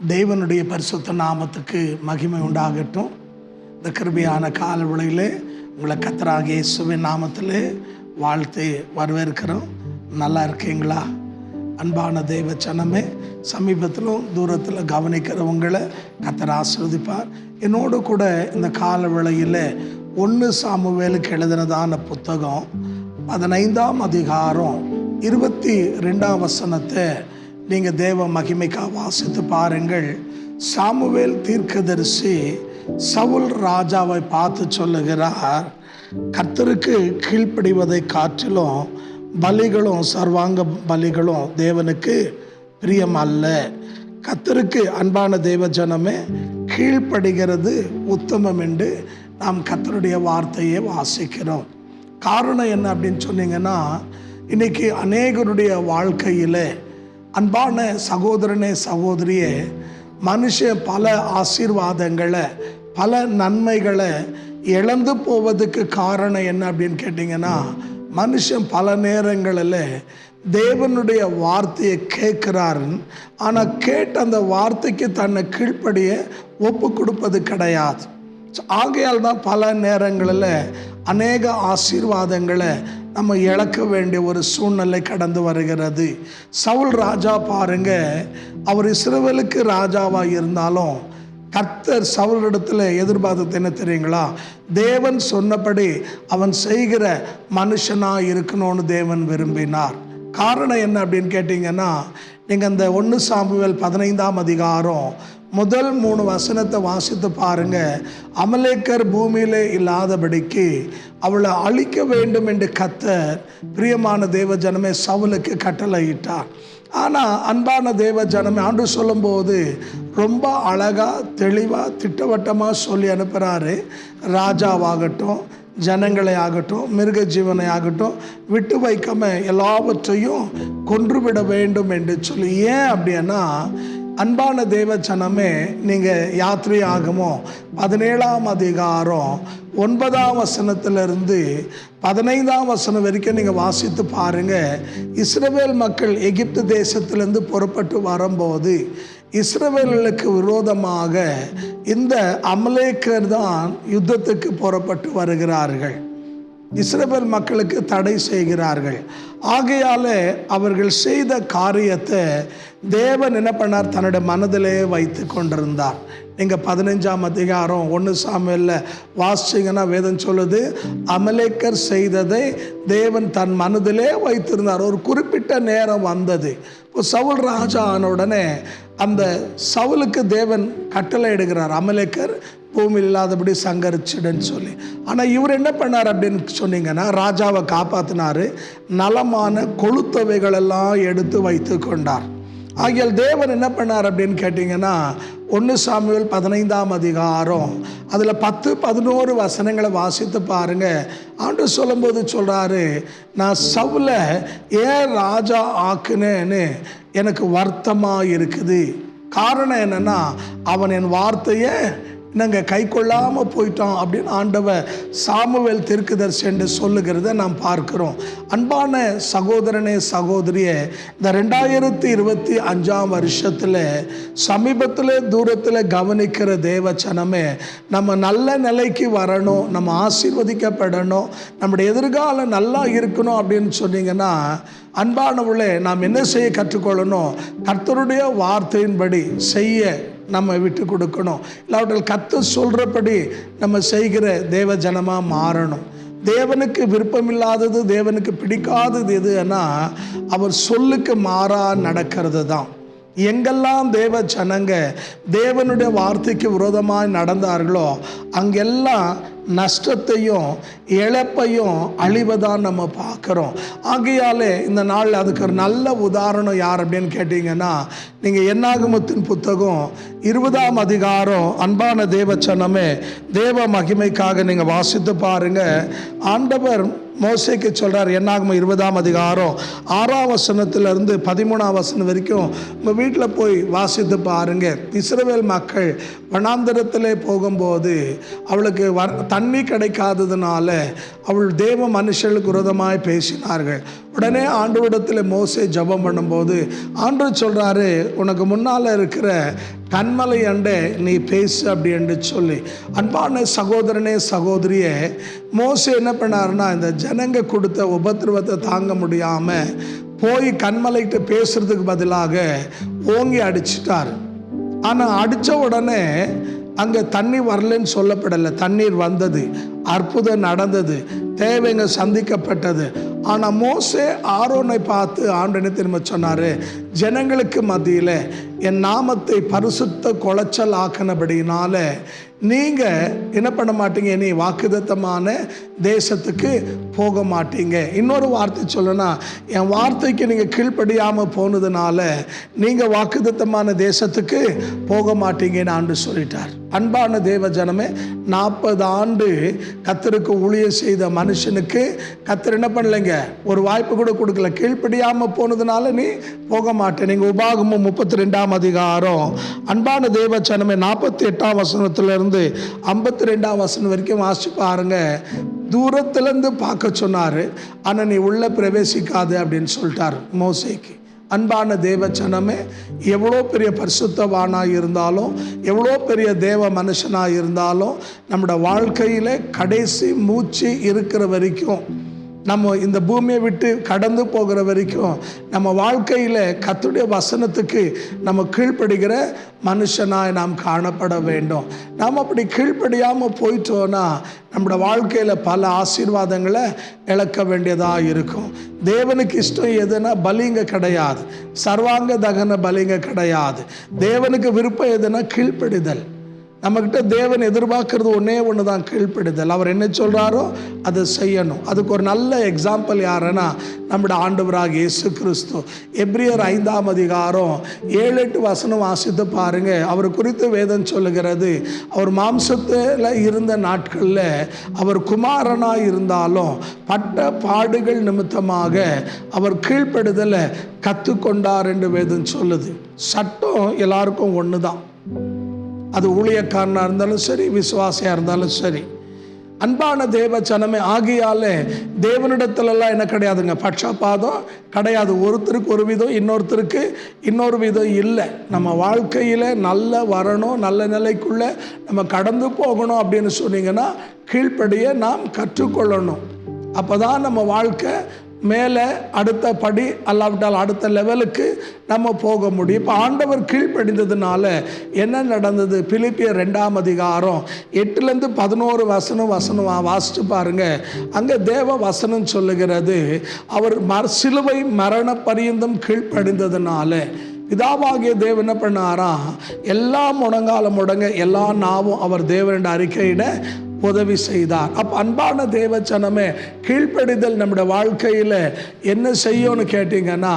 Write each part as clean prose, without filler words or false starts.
தேவனுடைய பரிசுத்த நாமத்துக்கு மகிமை உண்டாகட்டும். இந்த கிருபையான கால வேளையிலே உங்களை கர்த்தராகிய இயேசுவின் நாமத்திலே வாழ்த்து வரவேற்கிறோம். நல்லா இருக்கீங்களா? அன்பான தேவ ஜனமே, சமீபத்திலும் தூரத்தில் கவனிக்கிறவங்களை கர்த்தர் ஆசீர்வதிப்பார். என்னோடு கூட இந்த கால வேளையில் 1 சாமுவேலுக்கு எழுதினதான புத்தகம் 15ஆம் அதிகாரம் 22ஆம் வசனத்தை நீங்கள் தேவ மகிமைக்காக வாசித்து பாருங்கள். சாமுவேல் தீர்க்கதரிசி சவுல் ராஜாவை பார்த்து சொல்லுகிறார், கர்த்தருக்கு கீழ்ப்படிவதை காட்டிலும் பலிகளும் சர்வாங்க பலிகளும் தேவனுக்கு பிரியம் அல்ல. கர்த்தருக்கு அன்பான தேவ ஜனமே, கீழ்ப்படுகிறது உத்தமம் என்று நாம் கர்த்தருடைய வார்த்தையை வாசிக்கிறோம். காரணம் என்ன அப்படின்னு சொன்னீங்கன்னா, இன்னைக்கு அநேகருடைய வாழ்க்கையில் அன்பான சகோதரனே சகோதரியே, மனுஷன் பல ஆசீர்வாதங்களை பல நன்மைகளை இழந்து போவதுக்கு காரணம் என்ன அப்படின்னு கேட்டிங்கன்னா, மனுஷன் பல நேரங்களில் தேவனுடைய வார்த்தையை கேட்குறாரு, ஆனால் கேட்ட அந்த வார்த்தைக்கு தன்னை கீழ்ப்படிய ஒப்பு கொடுப்பது கிடையாது. ஆகையால் தான் பல நேரங்களில் அநேக ஆசீர்வாதங்களை நம்ம இழக்க வேண்டிய ஒரு சூழ்நிலை கடந்து வருகிறது. சவுல் ராஜா பாருங்க, அவர் இஸ்ரவேலுக்கு ராஜாவாக இருந்தாலும் கர்த்தர் சவுலிடத்தில் எதிர்பார்த்தது என்ன தெரியுங்களா? தேவன் சொன்னபடி அவன் செய்கிற மனுஷனாக இருக்கணும்னு தேவன் விரும்பினார். காரணம் என்ன அப்படின்னு கேட்டிங்கன்னா, நீங்கள் அந்த 1 சாமுவேல் 15ஆம் அதிகாரம் முதல் 3 வசனத்தை வாசித்து பாருங்க. அமலேக்கர் பூமியிலே இல்லாதபடிக்கு அவளை அழிக்க வேண்டும் என்று கர்த்தர் பிரியமான தேவ ஜனமே சவுலுக்கு கட்டளையிட்டார். ஆனால் அன்பான தேவ ஜனமே, ஆண்டு சொல்லும்போது ரொம்ப அழகாக தெளிவாக திட்டவட்டமாக சொல்லி அனுப்புகிறாரு. ராஜாவாகட்டும், ஜனங்களை ஆகட்டும், மிருக ஜீவனை ஆகட்டும், விட்டு வைக்காம எல்லாவற்றையும் கொன்றுவிட வேண்டும் என்று சொல்லி. ஏன் அப்படின்னா, அன்பான தேவ ஜனமே, நீங்கள் யாத்திரை ஆகமோ 17ஆம் அதிகாரம் 9ஆம் வசனத்திலிருந்து 15ஆம் வசனம் வரைக்கும் நீங்கள் வாசித்து பாருங்கள். இஸ்ரவேல் மக்கள் எகிப்து தேசத்திலிருந்து புறப்பட்டு வரும்போது இஸ்ரவேலுக்கு விரோதமாக இந்த அமலேக்கர் தான் யுத்தத்துக்கு புறப்பட்டு வருகிறார்கள். இஸ்ரவேல் மக்களுக்கு தடை செய்கிறார்கள். ஆகையால் அவர்கள் செய்த காரியத்தை தேவன் என்ன பண்ணார்? தன்னுடைய மனதிலே வைத்து கொண்டிருந்தார். நீங்கள் 15ஆம் அதிகாரம் 1 சாமுவேலில் வாசிச்சிங்கன்னா வேதம் சொல்லுது, அமலேக்கர் செய்ததை தேவன் தன் மனதிலே வைத்திருந்தார். ஒரு குறிப்பிட்ட நேரம் வந்தது. இப்போ சவுல் ராஜா ஆன உடனே அந்த சவுலுக்கு தேவன் கட்டளை இடுகிறார், அமலேக்கர் பூமியில் இல்லாதபடி சங்கரிச்சிடுன்னு சொல்லி. ஆனால் இவர் என்ன பண்ணார் அப்படின்னு சொன்னீங்கன்னா, ராஜாவை காப்பாற்றினார். நலமான கொளுத்தவைகளெல்லாம் எடுத்து வைத்து கொண்டார். ஆகியால் தேவன் என்ன பண்ணார் அப்படின்னு கேட்டிங்கன்னா, 1 சாமுவேல் 15ஆம் அதிகாரம் அதில் 10-11 வசனங்களை வாசித்து பாருங்கள். ஆண்டு சொல்லும்போது சொல்கிறாரு, நான் சவுலை ஏன் ராஜா ஆக்குனேன்னு எனக்கு வருத்தமாக இருக்குது. காரணம் என்னென்னா, அவன் என் வார்த்தையை நாங்கள் கை கொள்ளாமல் போயிட்டோம் அப்படின்னு ஆண்டவர் சாமுவேல் தீர்க்கதரிசி என்று சொல்லுகிறத நாம் பார்க்கிறோம். அன்பான சகோதரனே சகோதரியே, இந்த 2025ஆம் வருஷத்தில் சமீபத்தில் தூரத்தில் கவனிக்கிற தேவ ஜனமே, நம்ம நல்ல நிலைக்கு வரணும், நம்ம ஆசீர்வதிக்கப்படணும், நம்முடைய எதிர்காலம் நல்லா இருக்கணும் அப்படின்னு சொன்னீங்கன்னா, அன்பானவர்களே, நாம் என்ன செய்ய கற்றுக்கொள்ளணும்? கர்த்தருடைய வார்த்தையின்படி செய்ய நம்ம விட்டு கொடுக்கணும். இல்லாவிட்டால் கர்த்தர் சொல்கிறபடி நம்ம செய்கிற தேவ ஜனமாக மாறணும். தேவனுக்கு விருப்பமில்லாதது, தேவனுக்கு பிடிக்காதது எதுன்னா, அவர் சொல்லுக்கு மாறாக நடக்கிறது தான். எங்கெல்லாம் தேவ ஜனங்க தேவனுடைய வார்த்தைக்கு விரோதமாக நடந்தார்களோ அங்கெல்லாம் நஷ்டத்தையும் இழப்பையும் அழிவதான் நம்ம பார்க்குறோம். ஆகையாலே இந்த நாள் அதுக்கு ஒரு நல்ல உதாரணம் யார் அப்படின்னு கேட்டிங்கன்னா, நீங்கள் என்னாகமத்தின் புத்தகம் 20ஆம் அதிகாரம் அன்பான தேவ ஜனமே, தேவ மகிமைக்காக நீங்கள் வாசித்து பாருங்கள். ஆண்டவர் மோசேக்கு சொல்கிறார், என்னாகமம் 20ஆம் அதிகாரம் 6ஆம் வசனத்திலிருந்து 13ஆம் வசனம் வரைக்கும் உங்கள் வீட்டில் போய் வாசித்து பாருங்கள். இஸ்ரவேல் மக்கள் வனாந்தரத்திலே போகும்போது அவளுக்கு தண்ணி கிடைக்காததுனால அவள் தேவ மனுஷர்களுக்கு விரோதமாய் பேசினார்கள். உடனே ஆண்டவரிடத்தில் மோசே ஜெபம் பண்ணும்போது ஆண்டவர் சொல்கிறாரு, உனக்கு முன்னால் இருக்கிற கன்மலை அண்டே நீ பேசு அப்படி என்று சொல்லி. அன்பான சகோதரனே சகோதரியே, மோசே என்ன பண்ணாருன்னா, இந்த ஜனங்க கொடுத்த உபத்திரவத்தை தாங்க முடியாமல் போய் கன்மலைகிட்ட பேசுறதுக்கு பதிலாக ஓங்கி அடிச்சிட்டார். ஆனால் அடித்த உடனே அங்கே தண்ணி வரலன்னு சொல்லப்படலை, தண்ணீர் வந்தது, அற்புதம் நடந்தது, தேவைங்க சந்திக்கப்பட்டது. ஆனால் மோசே ஆரோனை பார்த்து ஆண்டவனை திரும்ப சொன்னார், ஜனங்களுக்கு மத்தியில் என் நாமத்தை பரிசுத்த குலைச்சல் ஆக்கினபடினால நீங்கள் என்ன பண்ண மாட்டீங்க, நீ வாக்குத்தத்தமான தேசத்துக்கு போக மாட்டீங்க. இன்னொரு வார்த்தை சொல்லணும்னா, என் வார்த்தைக்கு நீங்கள் கீழ்ப்படியாமல் போனதுனால நீங்கள் வாக்குத்தத்தமான தேசத்துக்கு போக மாட்டீங்கன்னு ஆண்டு சொல்லிட்டார். அன்பான தேவ ஜனமே, 40 ஆண்டு கர்த்தருக்கு ஊழியம் செய்த மனுஷனுக்கு கர்த்தர் என்ன பண்ணலைங்க, ஒரு வாய்ப்பு கூட கொடுக்கல. கீழ்ப்படியாமல் போனதுனால நீ போக மாட்டேன். நீங்கள் உபாகமம் 32ஆம் அதிகாரம் அன்பான தேவ ஜனமே 48ஆம் வசனத்திலிருந்து 52ஆம் வசனம் வரைக்கும் வாசிச்சு பாருங்க. தூரத்திலேருந்து பார்க்க சொன்னார், ஆனால் நீ உள்ளே பிரவேசிக்காது அப்படின்னு சொல்லிட்டார் மோசேக்கு. அன்பான தேவ ஜனமே, எவ்வளோ பெரிய பரிசுத்தவானாக இருந்தாலும், எவ்வளோ பெரிய தேவ மனுஷனாக இருந்தாலும், நம்மளோட வாழ்க்கையில் கடைசி மூச்சு இருக்கிற வரைக்கும், நம்ம இந்த பூமியை விட்டு கடந்து போகிற வரைக்கும் நம்ம வாழ்க்கையில் கர்த்தருடைய வசனத்துக்கு நம்ம கீழ்ப்படுகிற மனுஷனாய் நாம் காணப்பட வேண்டும். நாம் அப்படி கீழ்ப்படியாமல் போயிட்டோன்னா நம்மளோட வாழ்க்கையில் பல ஆசீர்வாதங்களை இழக்க வேண்டியதாக இருக்கும். தேவனுக்கு இஷ்டம் எதுனா பலிங்க கிடையாது, சர்வாங்க தகன பலிங்க கிடையாது. தேவனுக்கு விருப்பம் எதுனா கீழ்ப்படிதல். நம்மக்கிட்ட தேவன் எதிர்பார்க்கறது ஒன்று தான், கீழ்ப்படிதல். அவர் என்ன சொல்கிறாரோ அதை செய்யணும். அதுக்கு ஒரு நல்ல எக்ஸாம்பிள் யாருன்னா நம்முடைய ஆண்டவராக இயேசு கிறிஸ்து. எபிரியர் 5ஆம் அதிகாரம் 7-8 வசனம் வாசித்து பாருங்க. அவர் குறித்து வேதம் சொல்லுகிறது, அவர் மாம்சத்தில் இருந்த நாட்களில் அவர் குமாரனாக இருந்தாலும் பட்ட பாடுகள் நிமித்தமாக அவர் கீழ்ப்படிதலை கற்றுக்கொண்டார் என்று வேதம் சொல்லுது. சட்டம் எல்லாருக்கும் ஒன்று தான், அது ஊழியக்காரனாக இருந்தாலும் சரி, விசுவாசியாக இருந்தாலும் சரி. அன்பான தேவ ஜனமே, ஆகியால தேவனிடத்துலலாம் என்ன கிடையாதுங்க, பட்சபாதம் கிடையாது. ஒருத்தருக்கு ஒரு விதம், இன்னொருத்தருக்கு இன்னொரு விதம் இல்லை. நம்ம வாழ்க்கையில் நல்ல வரணும், நல்ல நிலைக்குள்ளே நம்ம கடந்து போகணும் அப்படின்னு சொன்னீங்கன்னா கீழ்ப்படிய நாம் கற்றுக்கொள்ளணும். அப்போ தான் நம்ம வாழ்க்கை மேலே அடுத்த படி அல்லாவிட்டால் அடுத்த லெவலுக்கு நம்ம போக முடியும். இப்போ ஆண்டவர் கீழ்ப்படிந்ததுனால என்ன நடந்தது? பிலிப்பியர் 2ஆம் அதிகாரம் 8-11 வசனம் வாசிச்சு பாருங்க. அங்கே தேவ வசனம் சொல்லுகிறது, அவர் சிலுவை மரண பரியந்தம் கீழ்ப்படிந்ததுனால பிதாவாகிய தேவன் என்ன பண்ணாரா, எல்லா முழங்கால முடங்க எல்லா நாவும் அவர் தேவனுடைய அறிக்கையிட உதவி செய்தார். அப்போ அன்பான தேவ ஜனமே, கீழ்ப்படிதல் நம்முடைய வாழ்க்கையில் என்ன செய்யும்னு கேட்டிங்கன்னா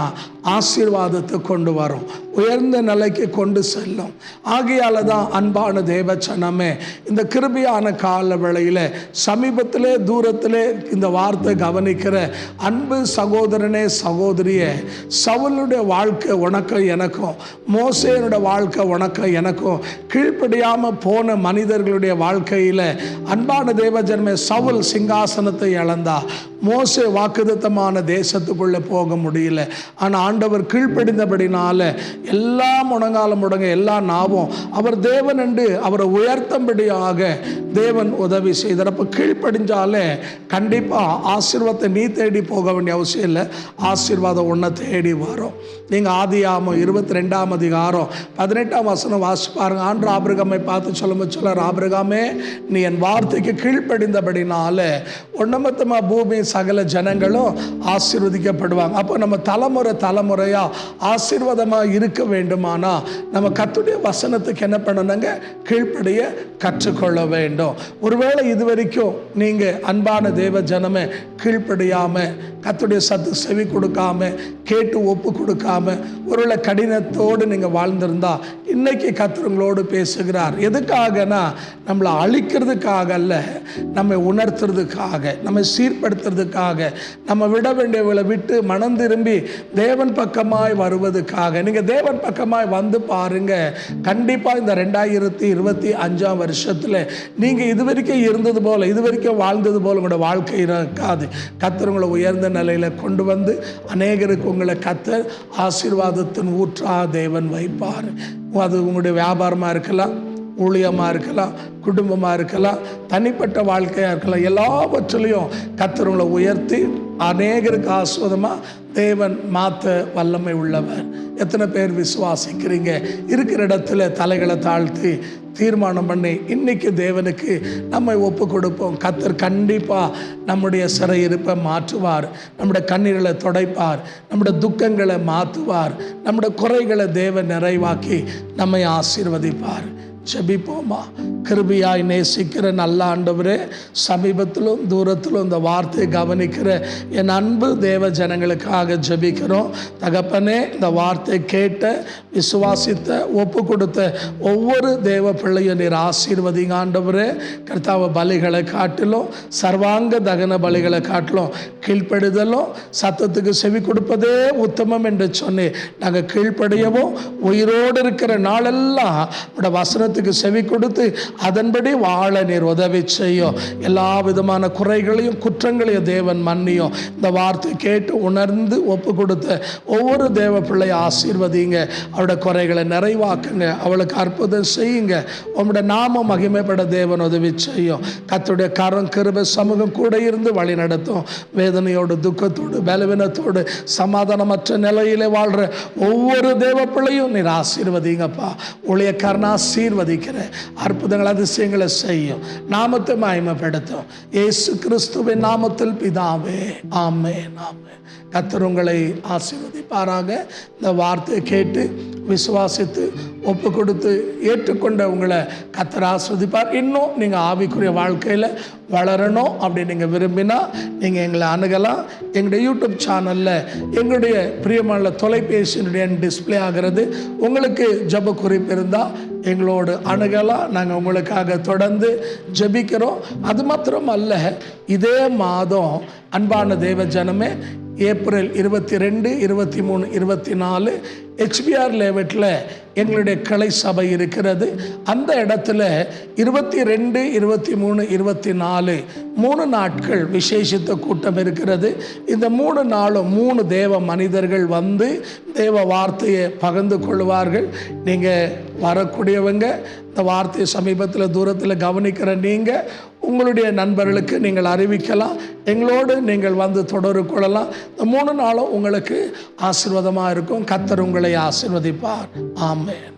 ஆசீர்வாதத்தை கொண்டு வரும், உயர்ந்த நிலைக்கு கொண்டு செல்லும். ஆகையால் தான் அன்பான தேவ ஜனமே, இந்த கிருபையான கால வேளையில் சமீபத்திலே தூரத்திலே இந்த வார்த்தை கவனிக்கிற அன்பு சகோதரனே சகோதரியே, சவுலுடைய வாழ்க்கை உனக்கும் எனக்கும், மோசேனுடைய வாழ்க்கை உனக்கும் எனக்கும், கீழ்ப்படியாமல் போன மனிதர்களுடைய வாழ்க்கையில் அன்பான தேவ ஜனமே, சவுல் சிங்காசனத்தை இழந்தா, மோசே வாக்குத்தத்தமான தேசத்துக்குள்ளே போக முடியல. ஆனால் ஆண்டவர் கீழ்ப்படிந்தபடினால எல்லா முழங்கால முடங்க எல்லா நாவும் அவர் தேவன் என்று அவரை உயர்த்தம்படியாக தேவன் உதவி செய்தார். அப்போ கீழ்ப்படிஞ்சாலே கண்டிப்பாக ஆசீர்வாதத்தை நீ தேடி போக வேண்டிய அவசியம் இல்லை, ஆசீர்வாதம் ஒன்றை தேடி வரும். நீங்கள் ஆதியாகமம் 22ஆம் அதிகாரம் 18ஆம் வசனம் வாசி பாருங்க. ஆண்டு ஆபிரகாமை பார்த்து சொல்ல, ஆபிரகாமே நீ என் வார்த்தைக்கு கீழ்ப்படிந்தபடினால ஒன்னமத்தமாக பூமி சகல ஜனங்களும் ஆசீர்வதிக்கப்படுவாங்க. அப்போ நம்ம தலைமுறையாக ஆசீர்வாதமாக இருக்க வேண்டுமானா நம்ம கர்த்தருடைய வசனத்துக்கு என்ன பண்ணணுங்க, கீழ்ப்படிய கற்றுக்கொள்ள வேண்டும். ஒருவேளை இது வரைக்கும் நீங்கள் அன்பான தேவ ஜனமே கீழ்ப்படியாமல், கர்த்தருடைய சத்து செவி கொடுக்காம, கேட்டு ஒப்பு கொடுக்காம, ஒருவேளை கடினத்தோடு நீங்கள் வாழ்ந்திருந்தா இன்னைக்கு கர்த்தர் உங்களோடு பேசுகிறார். எதுக்காகனா நம்மளை அழிக்கிறதுக்காக அல்ல, நம்மை உணர்த்துறதுக்காக, நம்மை சீர்படுத்துறதுக்காக, செய்வதற்காக, நம்ம விட வேண்டியவங்களை விட்டு மனம் திரும்பி தேவன் பக்கமாய் வருவதற்காக. நீங்கள் தேவன் பக்கமாய் வந்து பாருங்க, கண்டிப்பாக இந்த 2025 வருஷத்தில் நீங்கள் இதுவரைக்கும் இருந்தது போல், இதுவரைக்கும் வாழ்ந்தது போல் உங்களோட வாழ்க்கை இருக்காது. கர்த்தர் உங்களை உயர்ந்த நிலையில் கொண்டு வந்து அநேகருக்கு உங்களை கர்த்தர் ஆசீர்வாதத்தின் ஊற்றா தேவன் வைப்பார். அது உங்களுடைய வியாபாரமாக இருக்கலாம், ஊழியமாக இருக்கலாம், குடும்பமாக இருக்கலாம், தனிப்பட்ட வாழ்க்கையாக இருக்கலாம். எல்லாவற்றிலையும் கர்த்தர் உங்களை உயர்த்தி அநேகருக்கு ஆஸ்வதமாக தேவன் மாற்ற வல்லமை உள்ளவர். எத்தனை பேர் விசுவாசிக்கிறீங்க? இருக்கிற இடத்துல தலைகளை தாழ்த்தி தீர்மானம் பண்ணி இன்னைக்கு தேவனுக்கு நம்மை ஒப்பு கொடுப்போம். கர்த்தர் கண்டிப்பாக நம்முடைய சிறையிருப்பை மாற்றுவார், நம்முடைய கண்ணீர்களை துடைப்பார், நம்முடைய துக்கங்களை மாற்றுவார், நம்முடைய குறைகளை தேவன் நிறைவாக்கி நம்மை ஆசீர்வதிப்பார். ஜெபிப்போமா? கிருபையாய் நேசிக்கிற நல்ல ஆண்டவரே, சமீபத்திலும் தூரத்திலும் இந்த வார்த்தையை கவனிக்கிற என் அன்பு தேவ ஜனங்களுக்காக ஜெபிக்கிறோம். தகப்பனே, இந்த வார்த்தை கேட்ட, விசுவாசித்த, ஒப்பு கொடுத்த ஒவ்வொரு தேவ பிள்ளையும் நீர் ஆசீர்வதிங்க ஆண்டவரே. கர்த்தாவ பலிகளை காட்டிலும், சர்வாங்க தகன பலிகளை காட்டிலும் கீழ்ப்படுதலும் சத்தத்துக்கு செவி கொடுப்பதே உத்தமம் என்று சொன்னி நாங்கள் கீழ்ப்படியவும், உயிரோடு இருக்கிற நாளெல்லாம் உடைய வசனத்துக்கு செவி கொடுத்து அதன்படி வாழ நீர் உதவி செய்யும். எல்லா விதமான குறைகளையும் குற்றங்களையும் தேவன் மன்னியும். இந்த வார்த்தை கேட்டு உணர்ந்து ஒப்பு கொடுத்த ஒவ்வொரு தேவ பிள்ளையை ஆசீர்வதிங்க. அவருடைய குறைகளை நிறைவாக்குங்க, அவளுக்கு அற்புதம் செய்யுங்க. உங்களுடைய நாம மகிமைப்பட தேவன் உதவி செய்யும். கர்த்தருடைய கரம், கிருபை, சமூகம் கூட இருந்து வழி நடத்தும். வேதனையோடு, துக்கத்தோடு, பலவீனத்தோடு, சமாதானமற்ற நிலையிலே வாழ்கிற ஒவ்வொரு தேவ பிள்ளையும் நீர் ஆசீர்வதிங்கப்பா. ஊழியக்காரன் ஆசீர்வதிக்கிற அற்புதங்கள், அதிசயங்களை செய்யும். நாமத்தை மகிமைப்படுத்தும். இயேசு கிறிஸ்துவின் நாமத்தில் பிதாவே, ஆமென், ஆமென். கர்த்தர் உங்களை ஆசீர்வதிப்பாராக. இந்த வார்த்தையை கேட்டு விசுவாசித்து ஒப்பு கொடுத்து ஏற்றுக்கொண்ட உங்களை கர்த்தர் ஆசீர்வதிப்பார். இன்னும் நீங்கள் ஆவிக்குரிய வாழ்க்கையில் வளரணும் அப்படி நீங்கள் விரும்பினா நீங்கள் எங்களை அணுகலாம். எங்களுடைய யூடியூப் சேனலில் எங்களுடைய பிரியமான தொலைபேசியினுடைய டிஸ்பிளே ஆகிறது. உங்களுக்கு ஜெப குறிப்பு இருந்தால் எங்களோடு அணுகலாம். நாங்கள் உங்களுக்காக தொடர்ந்து ஜெபிக்கிறோம். அது மாத்திரம் அல்ல, இதே மாதம் அன்பான தேவ ஜனமே, ஏப்ரல் 22, 23, 24 HBR லேவட்டில் எங்களுடைய கிளை சபை இருக்கிறது. அந்த இடத்துல 22, 23, 24 3 நாட்கள் விசேஷித்த கூட்டம் இருக்கிறது. இந்த 3 நாளும் 3 தேவ மனிதர்கள் வந்து தேவ வார்த்தையை பகிர்ந்து கொள்வார்கள். நீங்கள் வரக்கூடியவங்க, இந்த வார்த்தையை சமீபத்தில் தூரத்தில் கவனிக்கிற நீங்கள் உங்களுடைய நண்பர்களுக்கு நீங்கள் அறிவிக்கலாம். எங்களோடு நீங்கள் வந்து தொடர்பு கொள்ளலாம். இந்த 3 நாளும் உங்களுக்கு ஆசீர்வாதமாக இருக்கும். கர்த்தர் உங்களை ஆசீர்வதிப்பார். ஆமென்.